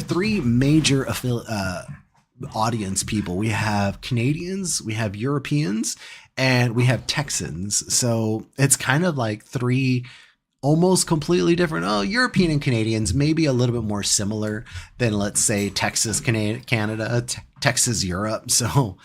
three major audience people. We have Canadians, we have Europeans, and we have Texans. So it's kind of like three almost completely different. Oh, European and Canadians maybe a little bit more similar than, let's say, Texas, Canada, Texas, Europe. So,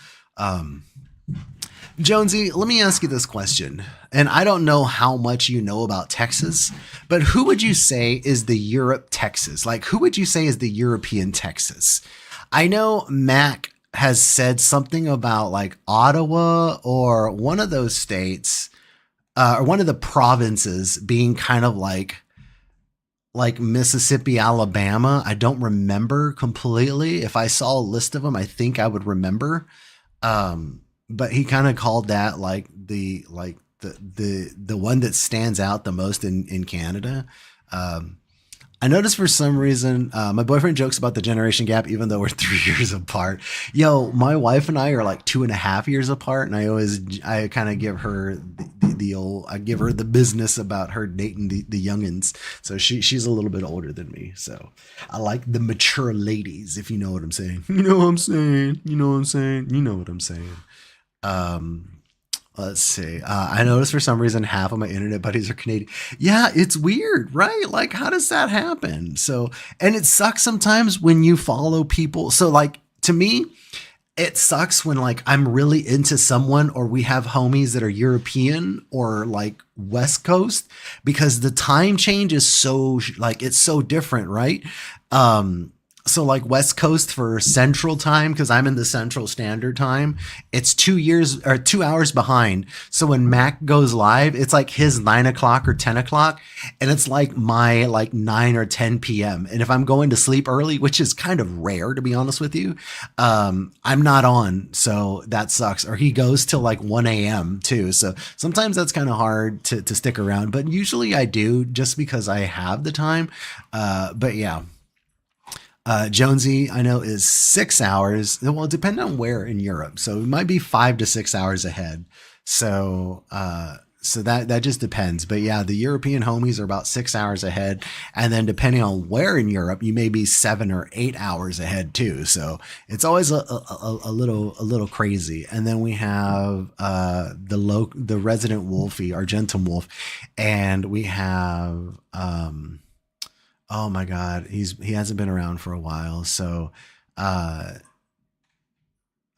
Jonesy, let me ask you this question. And I don't know how much you know about Texas, but who would you say is the Europe Texas? Like, who would you say is the European Texas? I know Mac has said something about like Ottawa or one of those states, or one of the provinces being kind of like Mississippi, Alabama. I don't remember completely. If I saw a list of them, I think I would remember. But he kind of called that like the one that stands out the most in Canada. I noticed for some reason, my boyfriend jokes about the generation gap, even though we're 3 years apart. Yo, my wife and I are like 2.5 years apart. And I kind of give her I give her the business about her dating the youngins. So she's a little bit older than me. So I like the mature ladies, if you know what I'm saying. You know what I'm saying? You know what I'm saying? You know what I'm saying? Let's see. I noticed for some reason half of my internet buddies are Canadian. Yeah, it's weird, right? Like, how does that happen? So, and it sucks sometimes when you follow people. So, like, to me, it sucks when like I'm really into someone or we have homies that are European or like West Coast, because the time change is so like it's so different, right? So like West Coast for Central Time, because I'm in the Central Standard Time, it's 2 hours behind. So when Mac goes live, it's like his 9 o'clock or 10 o'clock, and it's like my like 9 or 10 p.m. And if I'm going to sleep early, which is kind of rare to be honest with you, I'm not on. So that sucks. Or he goes till like 1 a.m. too. So sometimes that's kind of hard to stick around, but usually I do just because I have the time. But yeah. Jonesy, I know, is 6 hours. Well, depending on where in Europe. So it might be 5 to 6 hours ahead. So that just depends. But yeah, the European homies are about 6 hours ahead. And then depending on where in Europe, you may be 7 or 8 hours ahead too. So it's always a little crazy. And then we have, the resident Wolfie, Argentum Wolf. And we have, oh my God, he hasn't been around for a while. So, I'm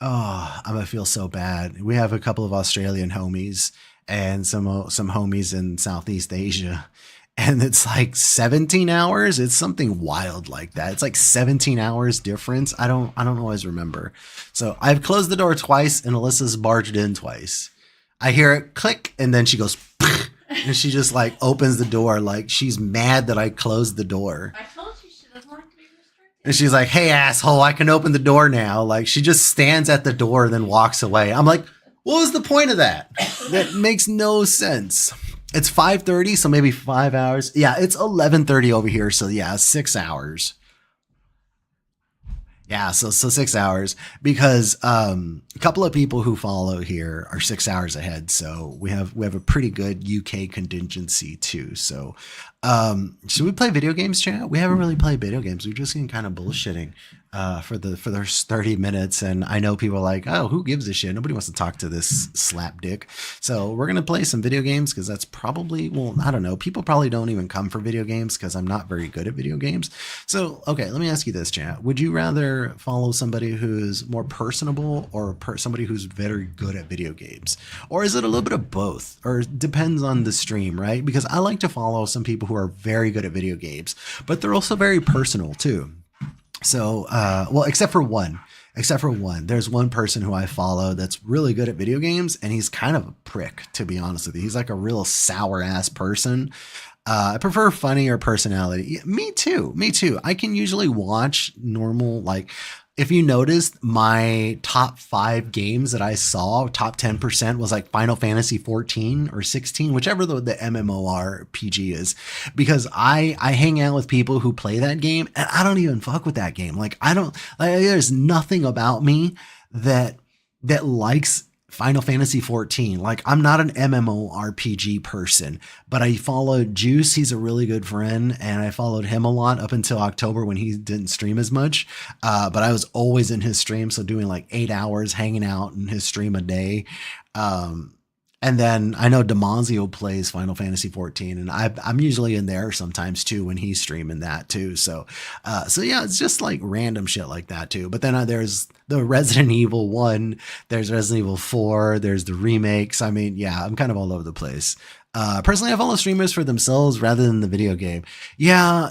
gonna feel so bad. We have a couple of Australian homies and some homies in Southeast Asia, and it's like 17 hours. It's something wild like that. It's like 17 hours difference. I don't always remember. So I've closed the door twice, and Alyssa's barged in twice. I hear it click, and then she goes, and she just like opens the door like she's mad that I closed the door. I told you she doesn't like to be restricted. And she's like, "Hey, asshole, I can open the door now." Like she just stands at the door and then walks away. I'm like, what was the point of that? That makes no sense. It's 5:30, so maybe 5 hours. Yeah, it's 11:30 over here. So yeah, 6 hours. Yeah, so 6 hours, because a couple of people who follow here are 6 hours ahead. So we have a pretty good UK contingency too. So should we play video games, chat? We haven't really played video games. We've just been kind of bullshitting for the 30 minutes, and I know people are like, oh, who gives a shit? Nobody wants to talk to this slap dick. So we're gonna play some video games, because that's probably, well, I don't know. People probably don't even come for video games because I'm not very good at video games. So okay, let me ask you this, chat. Would you rather follow somebody who's more personable or somebody who's very good at video games? Or is it a little bit of both? Or it depends on the stream, right? Because I like to follow some people who are very good at video games, but they're also very personal too. So, well, except for one. There's one person who I follow that's really good at video games, and he's kind of a prick, to be honest with you. He's like a real sour ass person. I prefer funnier personality. Me too. I can usually watch normal, like, if you noticed, my top 5 games that I saw, top 10% was like Final Fantasy 14 or 16, whichever the MMORPG is, because I hang out with people who play that game, and I don't even fuck with that game. Like, there's nothing about me that likes Final Fantasy 14. Like, I'm not an MMORPG person, but I followed Juice. He's a really good friend, and I followed him a lot up until October when he didn't stream as much. But I was always in his stream, so doing like 8 hours hanging out in his stream a day. Um, and then I know Demazio plays Final Fantasy 14, and I'm usually in there sometimes too when he's streaming that too. So yeah, it's just like random shit like that too. But then there's the Resident Evil 1, there's Resident Evil 4, there's the remakes. I mean, yeah, I'm kind of all over the place. Personally, I follow streamers for themselves rather than the video game. Yeah.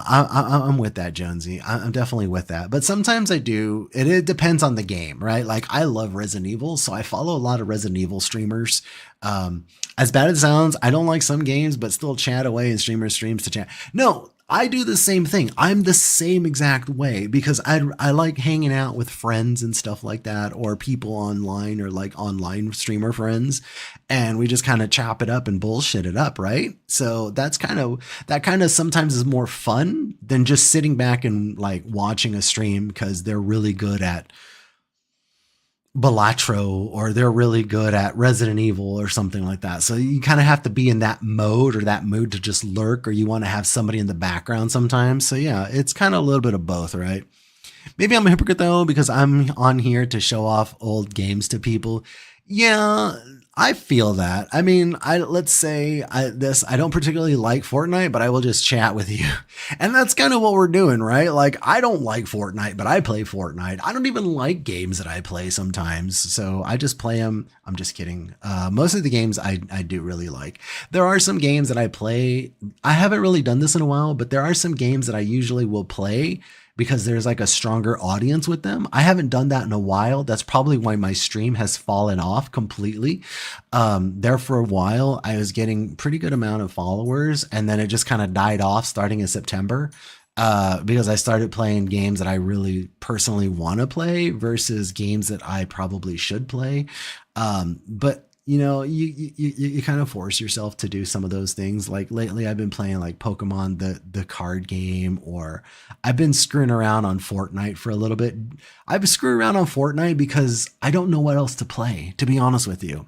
I'm with that, Jonesy. I'm definitely with that. But sometimes I do. It depends on the game, right? Like, I love Resident Evil, so I follow a lot of Resident Evil streamers. As bad as it sounds, I don't like some games, but still chat away in streamers' streams to chat. No, I do the same thing. I'm the same exact way because I like hanging out with friends and stuff like that, or people online, or like online streamer friends, and we just kind of chop it up and bullshit it up, right? So that kind of sometimes is more fun than just sitting back and like watching a stream because they're really good at Balatro or they're really good at Resident Evil or something like that. So you kind of have to be in that mode or that mood to just lurk, or you want to have somebody in the background sometimes. So yeah, it's kind of a little bit of both, right? Maybe I'm a hypocrite though, because I'm on here to show off old games to people. Yeah, I feel that. I mean, let's say I don't particularly like Fortnite, but I will just chat with you. And that's kind of what we're doing, right? Like, I don't like Fortnite, but I play Fortnite. I don't even like games that I play sometimes. So I just play them. I'm just kidding. Most of the games I do really like. There are some games that I play. I haven't really done this in a while, but there are some games that I usually will play because there's like a stronger audience with them. I haven't done that in a while. That's probably why my stream has fallen off completely. There for a while, I was getting pretty good amount of followers, and then it just kind of died off starting in September. Because I started playing games that I really personally want to play versus games that I probably should play. But you know, you kind of force yourself to do some of those things. Like lately, I've been playing like Pokemon, the card game, or I've been screwing around on Fortnite for a little bit. I've been screwing around on Fortnite because I don't know what else to play, to be honest with you.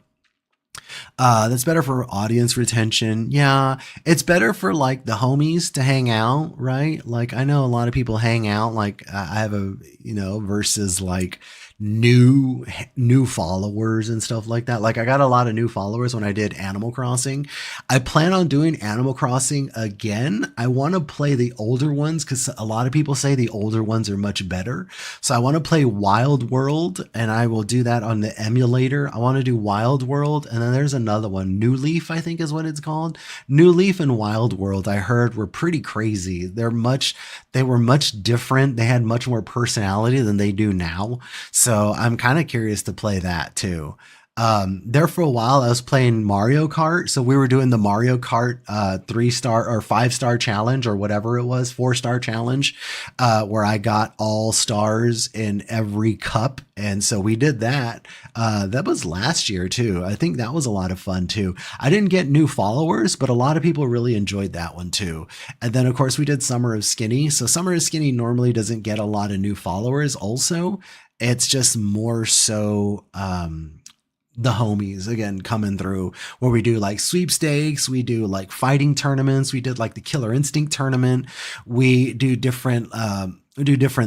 That's better for audience retention. Yeah, it's better for like the homies to hang out, right? Like, I know a lot of people hang out. Like, I have versus like new followers and stuff like that. Like, I got a lot of new followers when I did Animal Crossing. I plan on doing Animal Crossing again. I want to play the older ones because a lot of people say the older ones are much better. So I want to play Wild World, and I will do that on the emulator. I want to do Wild World, and then there's another one, New Leaf, I think is what it's called. New Leaf and Wild World, I heard, were pretty crazy. They were much different. They had much more personality than they do now. So I'm kind of curious to play that too. There for a while, I was playing Mario Kart. So we were doing the Mario Kart 3-star or 5-star challenge, or whatever it was, 4-star challenge, where I got all stars in every cup. And so we did that. That was last year too. I think that was a lot of fun too. I didn't get new followers, but a lot of people really enjoyed that one too. And then of course we did Summer of Skinny. So Summer of Skinny normally doesn't get a lot of new followers also. It's just more so, the homies again coming through, where we do like sweepstakes, we do like fighting tournaments, we did like the Killer Instinct tournament, we do different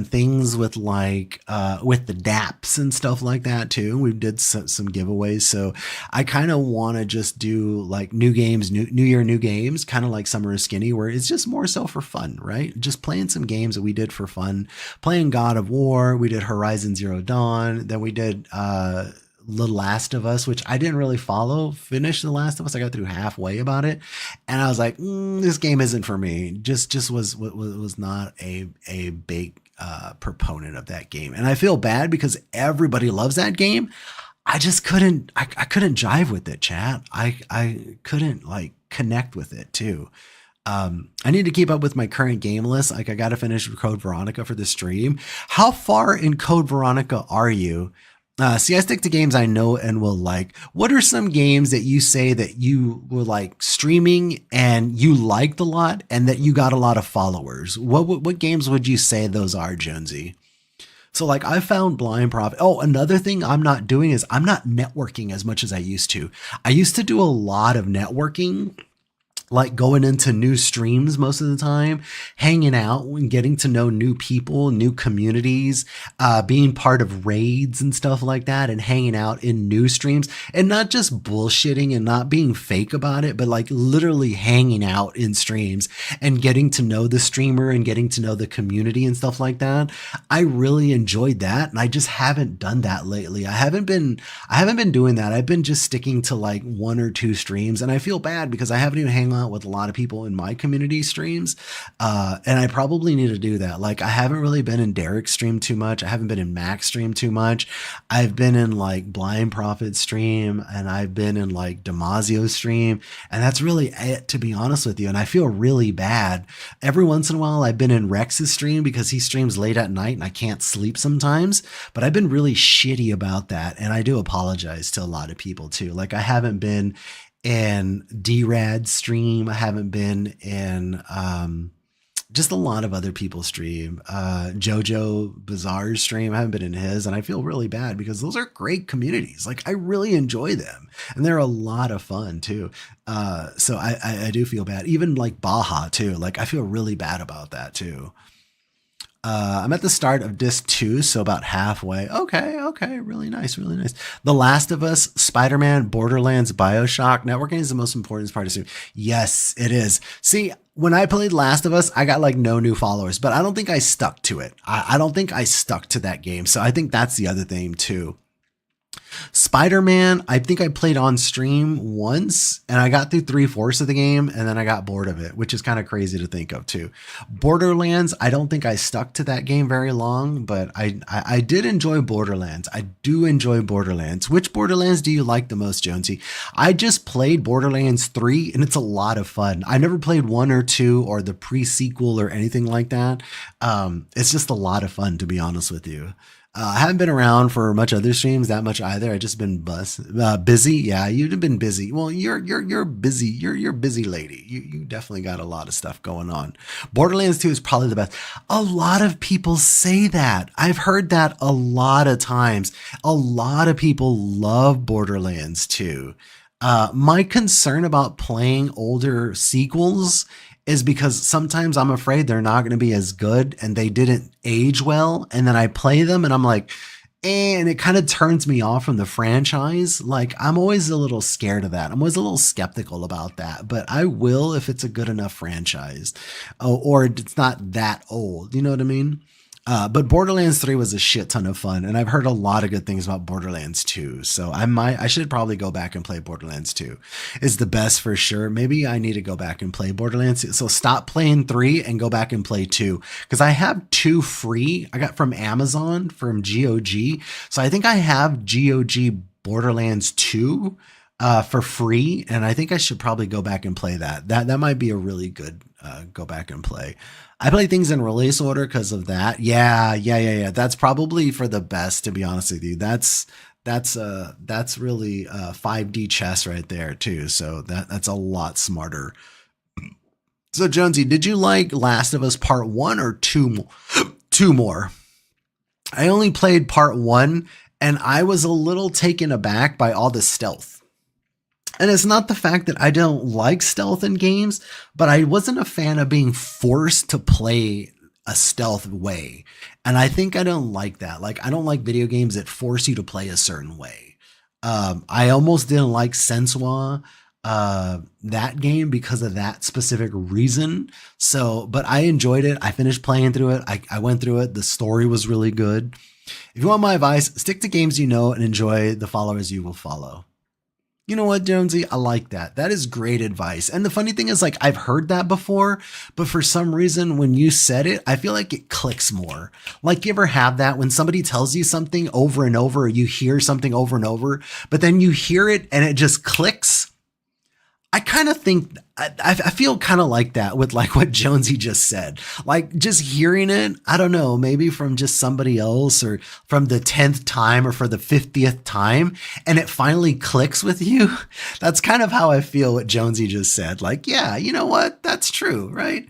things with like with the daps and stuff like that too. We did some giveaways. So I kind of want to just do like new games, new year, new games, kind of like Summer is Skinny, where it's just more so for fun, right? Just playing some games that we did for fun, playing God of War. We did Horizon Zero Dawn. Then we did The Last of Us, which I didn't really finish The Last of Us. I got through halfway about it, and I was like, this game isn't for me. Just was not a big proponent of that game, and I feel bad because everybody loves that game. I just couldn't. I couldn't jive with it, chat. I couldn't like connect with it too. I need to keep up with my current game list. Like, I got to finish Code Veronica for the stream. How far in Code Veronica are you? See, I stick to games I know and will like. What are some games that you say that you were like streaming and you liked a lot and that you got a lot of followers? What games would you say those are, Jonesy? So like I found blind profit. Oh, another thing I'm not doing is I'm not networking as much as I used to. I used to do a lot of networking, like going into new streams most of the time, hanging out and getting to know new people, new communities, being part of raids and stuff like that, and hanging out in new streams and not just bullshitting and not being fake about it, but like literally hanging out in streams and getting to know the streamer and getting to know the community and stuff like that. I really enjoyed that. And I just haven't done that lately. I haven't been doing that. I've been just sticking to like one or two streams, and I feel bad because I haven't even hung out with a lot of people in my community streams. And I probably need to do that. Like I haven't really been in Derek's stream too much. I haven't been in Mac's stream too much. I've been in like Blind Prophet stream, and I've been in like Damasio's stream. And that's really it, to be honest with you. And I feel really bad. Every once in a while, I've been in Rex's stream because he streams late at night and I can't sleep sometimes. But I've been really shitty about that. And I do apologize to a lot of people too. Like I haven't been in D-Rad stream. I haven't been in just a lot of other people's stream. Jojo Bazaar's stream. I haven't been in his, and I feel really bad because those are great communities. Like I really enjoy them, and they're a lot of fun too. So I do feel bad. Even like Baja too. Like I feel really bad about that too. I'm at the start of disc 2, so about halfway. Okay, really nice, really nice. The Last of Us, Spider-Man, Borderlands, BioShock. Networking is the most important part of stream. Yes, it is. See, when I played Last of Us, I got like no new followers, but I don't think I stuck to it. I don't think I stuck to that game. So I think that's the other thing too. Spider-Man, I think I played on stream once and I got through 3/4 of the game and then I got bored of it, which is kind of crazy to think of too. Borderlands, I don't think I stuck to that game very long, but I did enjoy Borderlands. I do enjoy Borderlands. Which Borderlands do you like the most, Jonesy? I just played Borderlands 3 and it's a lot of fun. I never played 1 or 2 or the pre-sequel or anything like that. It's just a lot of fun, to be honest with you. I haven't been around for much other streams that much either. I just been busy. Yeah, you've been busy. Well, you're busy. You're busy lady. You definitely got a lot of stuff going on. Borderlands 2 is probably the best. A lot of people say that. I've heard that a lot of times. A lot of people love Borderlands 2. My concern about playing older sequels is because sometimes I'm afraid they're not going to be as good and they didn't age well. And then I play them and I'm like, and it kind of turns me off from the franchise. Like I'm always a little scared of that. I'm always a little skeptical about that, but I will if it's a good enough franchise, or it's not that old. You know what I mean? But Borderlands 3 was a shit ton of fun, and I've heard a lot of good things about Borderlands 2. So I should probably go back and play Borderlands 2. It's the best for sure. Maybe I need to go back and play Borderlands 2. So stop playing 3 and go back and play 2. Because I have 2 free. I got from Amazon, from GOG. So I think I have GOG Borderlands 2 for free, and I think I should probably go back and play that. That might be a really good go back and play. I play things in release order because of that. Yeah. That's probably for the best, to be honest with you. That's really 5D chess right there too. So that's a lot smarter. So Jonesy, did you like Last of Us Part 1 or 2 more? 2 more. I only played Part 1 and I was a little taken aback by all the stealth. And it's not the fact that I don't like stealth in games, but I wasn't a fan of being forced to play a stealth way. And I think I don't like that. Like, I don't like video games that force you to play a certain way. I almost didn't like Sensua, that game, because of that specific reason. So, but I enjoyed it. I finished playing through it. I went through it. The story was really good. If you want my advice, stick to games you know and enjoy the followers you will follow. You know what, Jonesy? I like that. That is great advice. And the funny thing is, like, I've heard that before, but for some reason, when you said it, I feel like it clicks more. Like, you ever have that when somebody tells you something over and over, or you hear something over and over, but then you hear it and it just clicks? I kind of think, I feel kind of like that with like what Jonesy just said. Like just hearing it, I don't know, maybe from just somebody else or from the 10th time or for the 50th time, and it finally clicks with you. That's kind of how I feel what Jonesy just said. Like, yeah, you know what? That's true, right?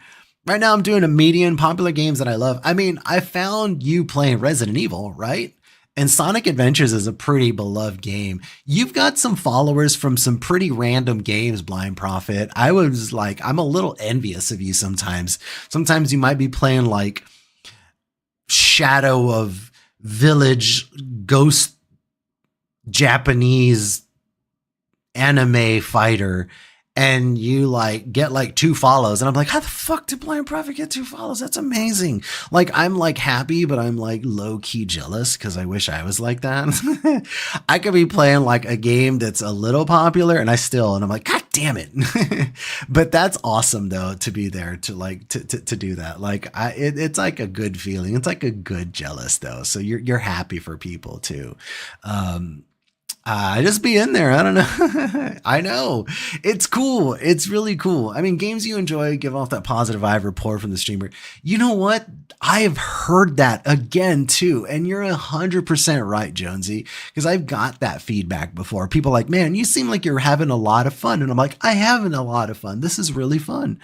Right now, I'm doing a median popular games that I love. I mean, I found you playing Resident Evil, right? And Sonic Adventures is a pretty beloved game. You've got some followers from some pretty random games, Blind Prophet. I was like, I'm a little envious of you sometimes. Sometimes you might be playing like Shadow of Village Ghost Japanese anime fighter, and you like get like 2 follows, and I'm like, how the fuck did Blind Prophet get 2 follows? That's amazing. Like, I'm like happy, but I'm like low key jealous because I wish I was like that. I could be playing like a game that's a little popular, and I'm like, god damn it. But that's awesome though, to be there to like to do that. Like, it's like a good feeling. It's like a good jealous though. So you're happy for people too. I just be in there. I don't know. I know. It's cool. It's really cool. I mean, games you enjoy, give off that positive vibe report from the streamer. You know what? I have heard that again too. And you're 100% right, Jonesy, because I've got that feedback before. People are like, man, you seem like you're having a lot of fun. And I'm like, I having a lot of fun. This is really fun.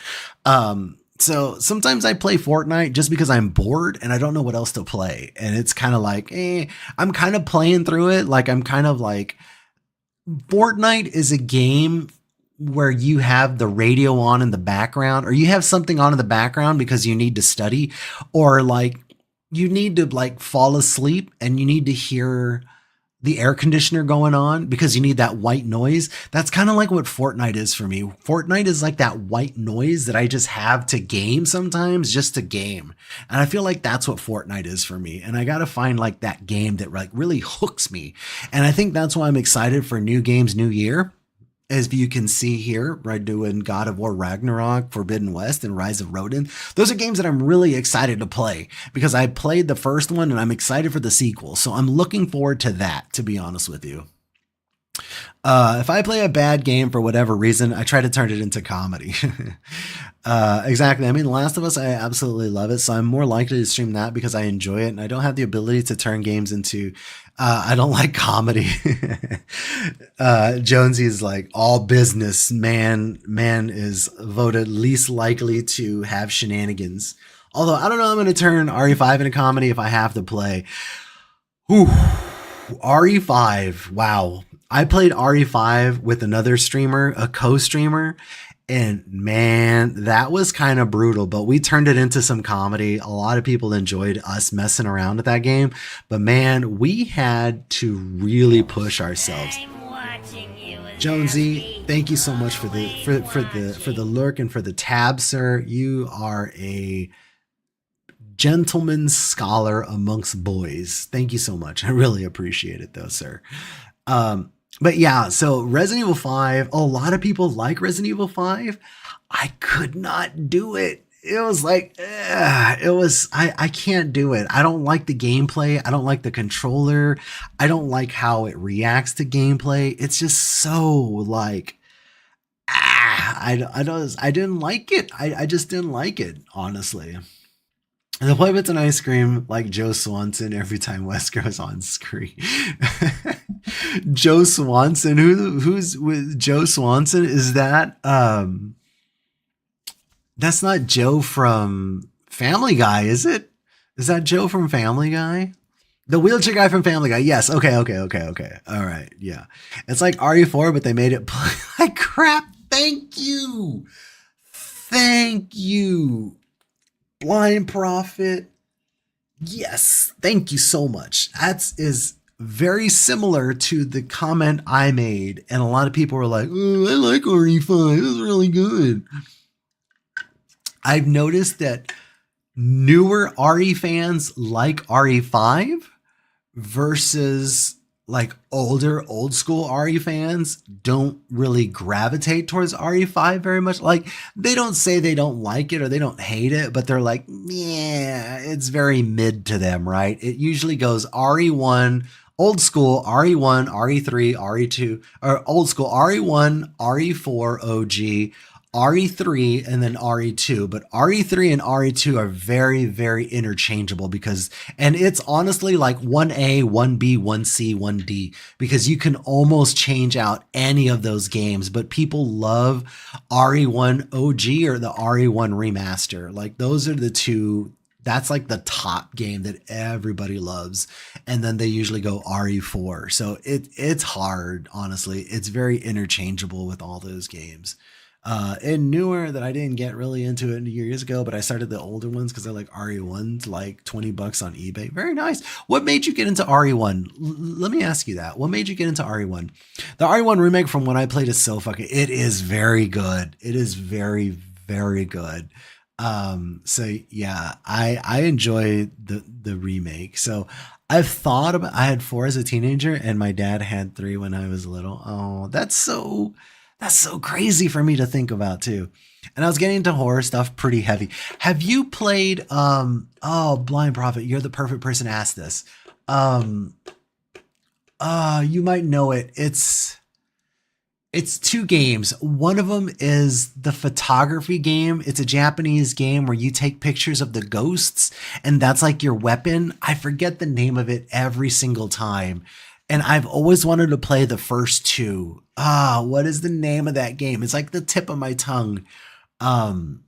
So sometimes I play Fortnite just because I'm bored and I don't know what else to play. And it's kind of like, I'm kind of playing through it. Like, I'm kind of like, Fortnite is a game where you have the radio on in the background, or you have something on in the background because you need to study, or like you need to like fall asleep and you need to hear the air conditioner going on because you need that white noise. That's kind of like what Fortnite is for me. Fortnite is like that white noise that I just have to game sometimes, just to game. And I feel like that's what Fortnite is for me. And I got to find like that game that like really hooks me. And I think that's why I'm excited for new games, new year. As you can see here, we're doing God of War Ragnarok, Forbidden West, and Rise of Rodan. Those are games that I'm really excited to play because I played the first one and I'm excited for the sequel. So I'm looking forward to that, to be honest with you. If I play a bad game for whatever reason, I try to turn it into comedy. Exactly. I mean, Last of Us, I absolutely love it. So I'm more likely to stream that because I enjoy it. And I don't have the ability to turn games into, I don't like comedy. Jonesy is like, all business. Man is voted least likely to have shenanigans. Although I don't know, I'm going to turn RE5 into comedy if I have to play. Whew. RE5. Wow. I played RE5 with another streamer, a co-streamer, and man, that was kind of brutal, but we turned it into some comedy. A lot of people enjoyed us messing around with that game, but man, we had to really push ourselves. Jonesy, thank you so much for the lurk and for the tab, sir. You are a gentleman scholar amongst boys. Thank you so much. I really appreciate it though, sir. But yeah, so Resident Evil 5, a lot of people like Resident Evil 5. I could not do it. It was like, I can't do it. I don't like the gameplay. I don't like the controller. I don't like how it reacts to gameplay. It's just so like, I didn't like it. I just didn't like it, honestly. And the play bits and ice cream like Joe Swanson every time Wesker was on screen. Joe Swanson, who's with Joe Swanson? Is that that's not Joe from Family Guy, is it? Is that Joe from Family Guy? The wheelchair guy from Family Guy. Yes. Okay. All right. Yeah. It's like RE4, but they made it play like crap. Thank you. Blind Prophet. Yes. Thank you so much. That is very similar to the comment I made. And a lot of people were like, oh, I like RE5. It was really good. I've noticed that newer RE fans like RE5 versus like old school RE fans don't really gravitate towards RE5 very much. Like, they don't say they don't like it or they don't hate it, but they're like, yeah, it's very mid to them, right? It usually goes RE1, old school, RE1, RE3, RE2, or old school, RE1, RE4, OG, RE3 and then RE2, but RE3 and RE2 are very, very interchangeable because, and it's honestly like 1A, 1B, 1C, 1D, because you can almost change out any of those games, but people love RE1 OG or the RE1 remaster. Like those are the two. That's like the top game that everybody loves. And then they usually go RE4. So it's hard, honestly. It's very interchangeable with all those games. And newer that I didn't get really into it years ago, but I started the older ones because they're like RE1's like $20 on eBay. Very nice. What made you get into RE1? Let me ask you that. What made you get into RE1? The RE1 remake from when I played is so fucking, it is very good. It is very, very good. So yeah, I enjoy the remake. So I've thought about, I had 4 as a teenager and my dad had 3 when I was little. Oh, that's so crazy for me to think about too. And I was getting into horror stuff pretty heavy. Have you played oh, Blind Prophet, you're the perfect person to ask this. Um you might know it. It's 2 games. One of them is the photography game. It's a Japanese game where you take pictures of the ghosts and that's like your weapon. I forget the name of it every single time. And I've always wanted to play the first 2. What is the name of that game? It's like the tip of my tongue. Um,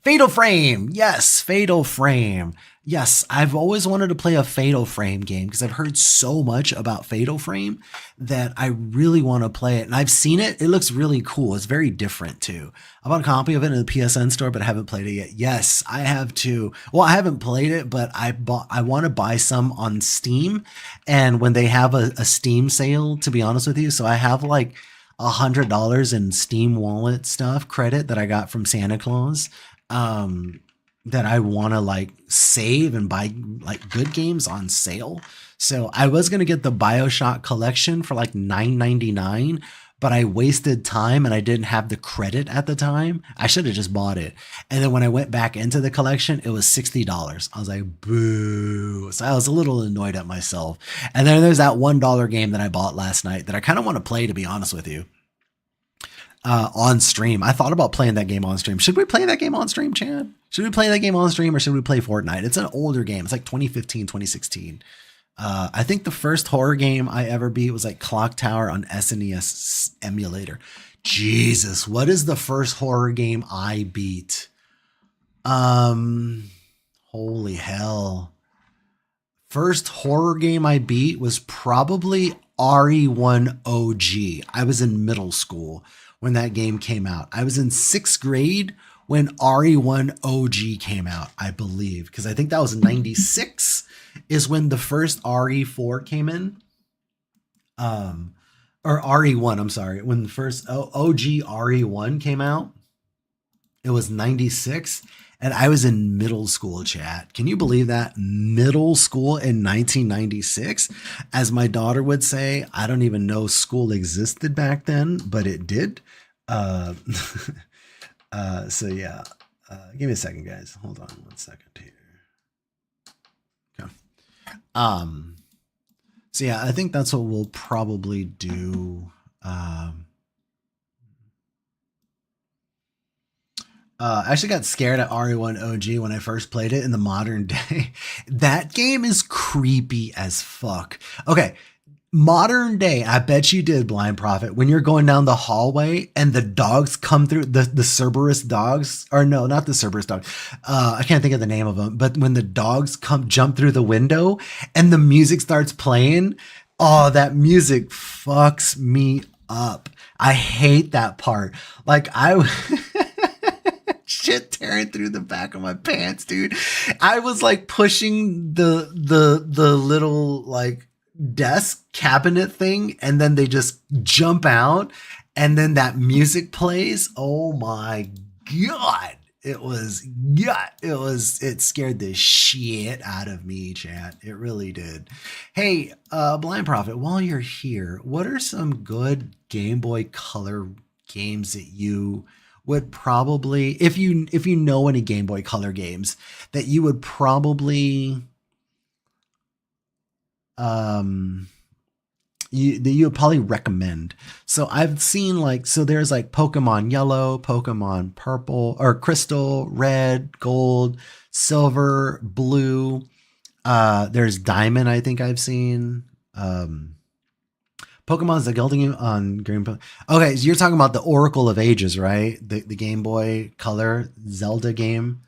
Fatal Frame. Yes, Fatal Frame. Yes, I've always wanted to play a Fatal Frame game because I've heard so much about Fatal Frame that I really want to play it. And I've seen it. It looks really cool. It's very different too. I bought a copy of it in the PSN store, but I haven't played it yet. Yes, I have too. Well, I haven't played it, but I want to buy some on Steam. And when they have a Steam sale, to be honest with you, so I have like $100 in Steam wallet stuff credit that I got from Santa Claus. That I want to like save and buy like good games on sale. So I was going to get the BioShock collection for like $9.99, but I wasted time and I didn't have the credit at the time. I should have just bought it. And then when I went back into the collection, it was $60. I was like, boo. So I was a little annoyed at myself. And then there's that $1 game that I bought last night that I kind of want to play, to be honest with you. On stream. I thought about playing that game on stream. Should we play that game on stream, Chad? Should we play that game on stream or should we play Fortnite? It's an older game. It's like 2015, 2016. I think the first horror game I ever beat was like Clock Tower on SNES emulator. Jesus, what is the first horror game I beat? Holy hell. First horror game I beat was probably RE1 OG. I was in middle school when that game came out. I was in 6th grade when RE1 OG came out, I believe, because I think that was 96 is when the first RE4 came in. Or RE1, I'm sorry. When the first OG RE1 came out, it was 96 and I was in middle school, chat. Can you believe that? Middle school in 1996? As my daughter would say, I don't even know school existed back then, but it did. Uh, so yeah, give me a second, guys. Hold on 1 second here. Okay. So yeah, I think that's what we'll probably do. I actually got scared at RE1 OG when I first played it in the modern day. That game is creepy as fuck. Okay, modern day, I bet you did, Blind Prophet, when you're going down the hallway and the dogs come through, the Cerberus dogs, or no, not the Cerberus dog. I can't think of the name of them, but when the dogs jump through the window and the music starts playing, oh, that music fucks me up. I hate that part. Like shit tearing through the back of my pants, dude. I was like pushing the little like desk cabinet thing and then they just jump out and then that music plays. Oh my god. It scared the shit out of me, chat. It really did. Hey, Blind Prophet, while you're here, what are some good Game Boy Color games that you would probably, if you know any Game Boy Color games that you would probably that you would probably recommend. So I've seen like, so there's like Pokemon Yellow, Pokemon Purple or Crystal, Red, Gold, Silver, Blue. There's Diamond. I think I've seen. Pokemon's the Gilding on Green. Okay, so you're talking about the Oracle of Ages, right? The Game Boy Color Zelda game.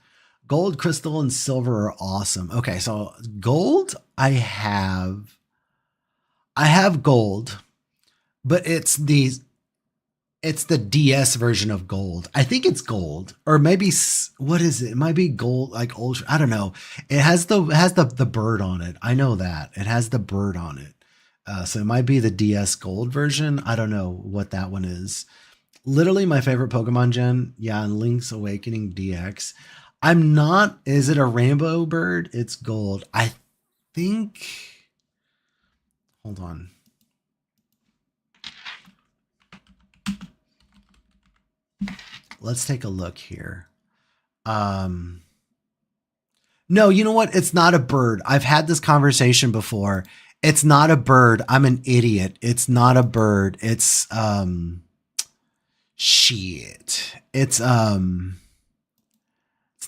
Gold, Crystal, and Silver are awesome. Okay, so Gold, I have Gold, but it's the DS version of Gold. I think it's Gold, or maybe what is it? It might be Gold, like Ultra. I don't know. It has the bird on it. I know that it has the bird on it. So it might be the DS Gold version. I don't know what that one is. Literally my favorite Pokemon gen. Yeah, and Link's Awakening DX. I'm not. Is it a rainbow bird? It's gold. I think. Hold on. Let's take a look here. Um, no, you know what? It's not a bird. I've had this conversation before. It's not a bird. I'm an idiot. It's not a bird. Shit. It's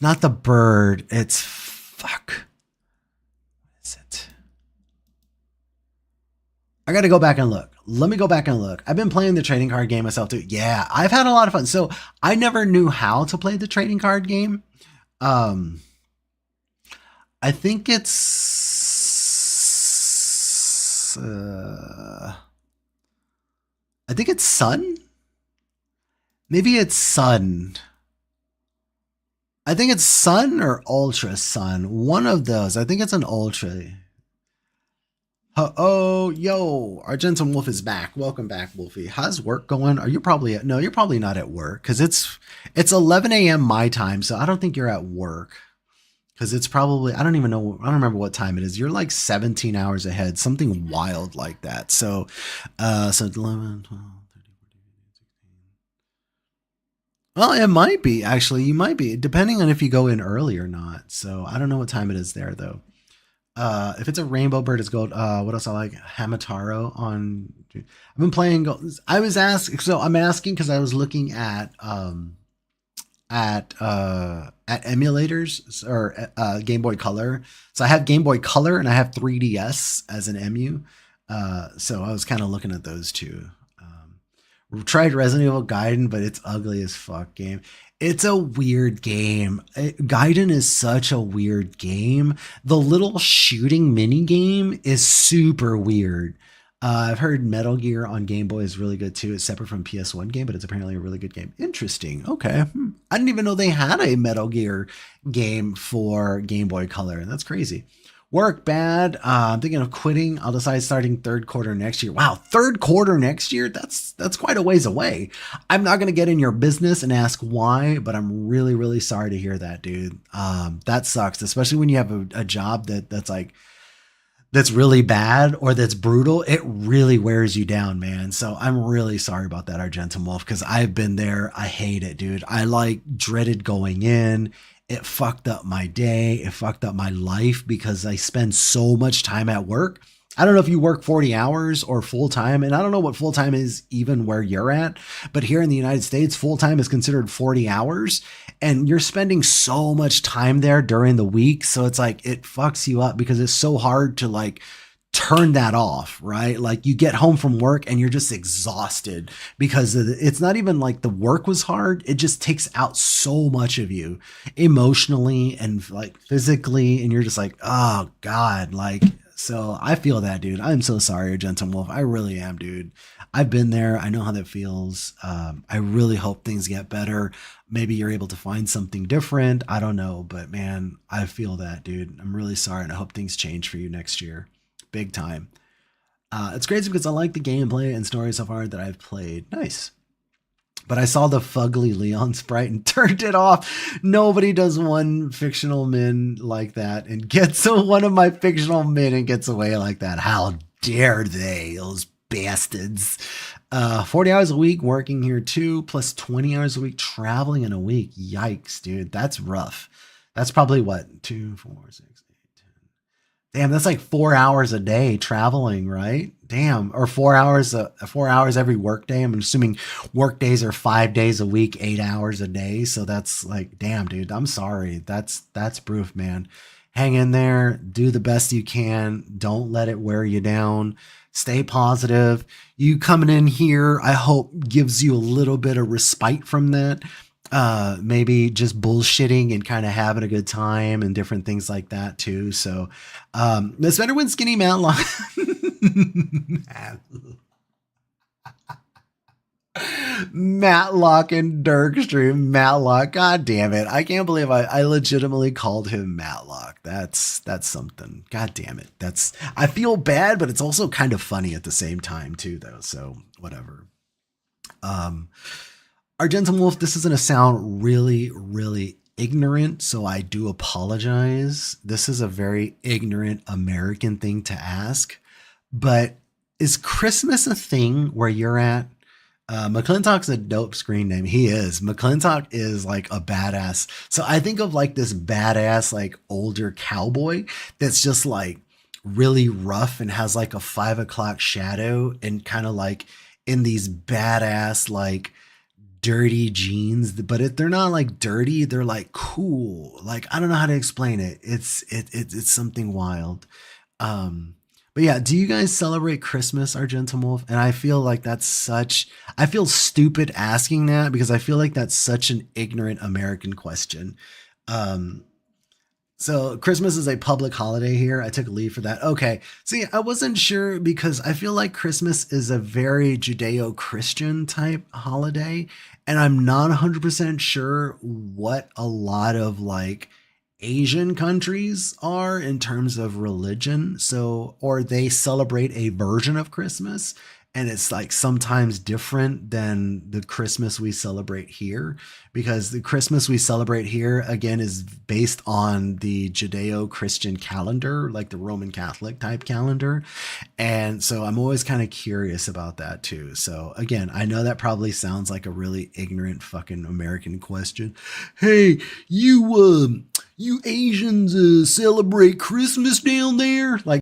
not the bird. It's fuck. What is it? I got to go back and look. Let me go back and look. I've been playing the trading card game myself too. Yeah, I've had a lot of fun. So I never knew how to play the trading card game. Um, I think I think it's Sun. Maybe it's Sun. I think it's Sun or Ultra Sun. One of those. I think it's an Ultra. Oh, yo, our Gentle Wolf is back. Welcome back, Wolfie. How's work going? Are you probably no? You're probably not at work because it's 11 a.m. my time, so I don't think you're at work because it's probably I don't even know. I don't remember what time it is. You're like 17 hours ahead, something wild like that. So 11, 12, 13, 14, 16. Well, it might be actually. You might be depending on if you go in early or not. So I don't know what time it is there though. If it's a rainbow bird, it's gold. What else I like? Hamataro on. I've been playing. I was asked, so I'm asking because I was looking at emulators or Game Boy Color. So I have Game Boy Color and I have 3DS as an emu. So I was kind of looking at those two. Tried Resident Evil Gaiden, but it's ugly as fuck game. It's a weird game. Gaiden is such a weird game. The little shooting mini game is super weird. I've heard Metal Gear on Game Boy is really good too. It's separate from PS1 game, but it's apparently a really good game. Interesting. Okay. I didn't even know they had a Metal Gear game for Game Boy Color. That's crazy. Work bad. I'm thinking of quitting. I'll decide starting third quarter next year. Wow, third quarter next year? That's quite a ways away. I'm not gonna get in your business and ask why, but I'm really, really sorry to hear that, dude. That sucks, especially when you have a job that's really bad or that's brutal. It really wears you down, man. So I'm really sorry about that, Argentum Wolf, because I've been there. I hate it, dude. I like dreaded going in. It fucked up my day. It fucked up my life because I spend so much time at work. I don't know if you work 40 hours or full time, and I don't know what full time is even where you're at, but here in the United States, full time is considered 40 hours, and you're spending so much time there during the week. So it's like it fucks you up because it's so hard to like turn that off, right? Like you get home from work and you're just exhausted because it's not even like the work was hard. It just takes out so much of you emotionally and like physically. And you're just like, oh God, like, so I feel that, dude. I'm so sorry, Gentle Wolf. I really am, dude. I've been there. I know how that feels. I really hope things get better. Maybe you're able to find something different. I don't know, but man, I feel that, dude. I'm really sorry. And I hope things change for you next year. Big time. It's crazy because I like the gameplay and story so far that I've played. Nice. But I saw the fugly Leon sprite and turned it off. Nobody does one fictional min like that and gets one of my fictional min and gets away like that. How dare they, those bastards. 40 hours a week working here too, plus 20 hours a week traveling in a week. Yikes, dude. That's rough. That's probably what? 2, 4, 6, 8, 10. Damn, that's like 4 hours a day traveling, right? Damn, or 4 hours, 4 hours every workday. I'm assuming work days are 5 days a week, 8 hours a day. So that's like, damn, dude. I'm sorry. That's proof, man. Hang in there. Do the best you can. Don't let it wear you down. Stay positive. You coming in here, I hope gives you a little bit of respite from that. Maybe just bullshitting and kind of having a good time and different things like that too. So, it's better when Skinny Matlock. Matlock and Dirkstream. Matlock. God damn it. I can't believe I legitimately called him Matlock. That's something. God damn it. I feel bad, but it's also kind of funny at the same time too, though. So whatever. Um, our gentle wolf, this is going to sound really, really ignorant, so I do apologize. This is a very ignorant American thing to ask, but is Christmas a thing where you're at? McClintock's a dope screen name. He is. McClintock is like a badass. So I think of like this badass, like older cowboy that's just like really rough and has like a 5 o'clock shadow and kind of like in these badass, like dirty jeans, but they're not like dirty. They're like cool. Like, I don't know how to explain it. It's something wild. Um, but yeah, do you guys celebrate Christmas, Argentum Wolf? And I feel like I feel stupid asking that because I feel like that's such an ignorant American question. Um, so Christmas is a public holiday here. I took a leave for that. Okay. See, I wasn't sure because I feel like Christmas is a very Judeo-Christian type holiday. And I'm not 100% sure what a lot of like Asian countries are in terms of religion. So, or they celebrate a version of Christmas and it's like sometimes different than the Christmas we celebrate here because the Christmas we celebrate here again is based on the Judeo-Christian calendar, like the Roman Catholic type calendar. And so I'm always kind of curious about that too. So again, I know that probably sounds like a really ignorant fucking American question. Hey, you Asians celebrate Christmas down there? Like